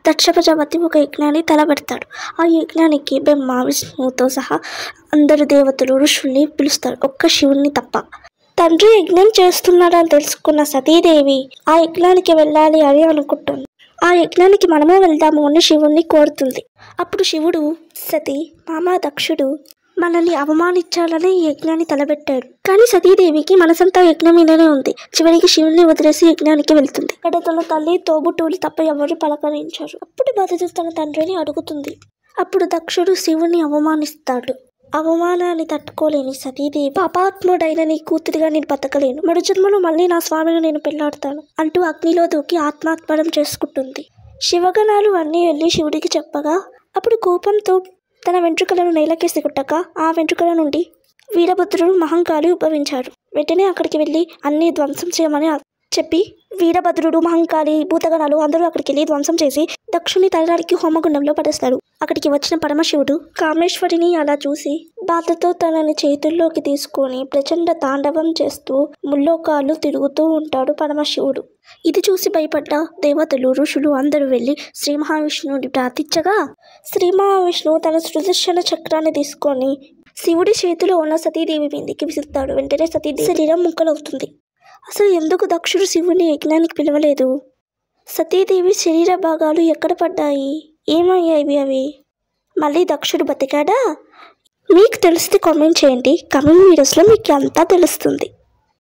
దక్ష ప్రజాపతి ఒక యజ్ఞాన్ని తలపెడతాడు. ఆ యజ్ఞానికి బ్రహ్మ, విష్ణువుతో సహా అందరు దేవతలు, ఋషుల్ని పిలుస్తారు, ఒక్క శివుణ్ణి తప్ప. తండ్రి యజ్ఞం చేస్తున్నాడని తెలుసుకున్న సతీదేవి ఆ యజ్ఞానికి వెళ్ళాలి అని అనుకుంటుంది. ఆ యజ్ఞానికి మనము వెళ్దాము అని శివుణ్ణి కోరుతుంది. అప్పుడు శివుడు, సతీ, మామ దక్షుడు మనల్ని అవమానించాలని ఈ యజ్ఞాన్ని తలబెట్టాడు. కానీ సతీదేవికి మనసంతా యజ్ఞం మీదనే ఉంది. చివరికి శివుణ్ణి వదిలేసి యజ్ఞానికి వెళ్తుంది. ఇక్కడ తన తల్లి, తోబుట్టువులు తప్ప ఎవరు పలకరించారు. అప్పుడు బాధిత తన తండ్రిని అడుగుతుంది. అప్పుడు దక్షుడు శివుణ్ణి అవమానిస్తాడు. అవమానాన్ని తట్టుకోలేని సతీదేవి, పాపాత్ముడైన నీ కూతురిగా నేను బతకలేను, మరు జన్మలో మళ్ళీ నా స్వామిని నేను పెళ్లాడతాను అంటూ అగ్నిలో దూకి ఆత్మార్పణం చేసుకుంటుంది. శివగణాలు అన్నీ వెళ్ళి శివుడికి చెప్పగా అప్పుడు కోపంతో తన వెంట్రుకలను నేలకేసి కొట్టక ఆ వెంట్రుకల నుండి వీరభద్రుడు మహంకాళి ఉద్భవించాడు. వెంటనే అక్కడికి వెళ్ళి అన్ని ధ్వంసం చేయమని చెప్పి వీరభద్రుడు, మహంకాళి, భూతగణాలు అందరూ అక్కడికి వెళ్ళి ధ్వంసం చేసి దక్షుని తలడానికి హోమగుండంలో పడేస్తాడు. అక్కడికి వచ్చిన పరమశివుడు కామేశ్వరిని అలా చూసి బాధతో తనని చేతుల్లోకి తీసుకొని ప్రచండ తాండవం చేస్తూ ముల్లోకాలు తిరుగుతూ ఉంటాడు పరమశివుడు. ఇది చూసి భయపడ్డ దేవతలు, ఋషులు అందరూ వెళ్ళి శ్రీ మహావిష్ణువుని ప్రార్థించగా శ్రీ మహావిష్ణువు తన సుదర్శన చక్రాన్ని తీసుకొని శివుడి చేతిలో ఉన్న సతీదేవి మీదకి విసురుతాడు. వెంటనే సతీదేవి శరీరం ముక్కలవుతుంది. అసలు ఎందుకు దక్షుడు శివుని యజ్ఞానికి పిలవలేదు? సతీదేవి శరీర భాగాలు ఎక్కడ పడ్డాయి? ఏమయ్యాయి అవి? మళ్ళీ దక్షుడు బతికాడా? మీకు తెలిస్తే కామెంట్ చేయండి. కమింగ్ వీడియోస్లో మీకు అంతా తెలుస్తుంది.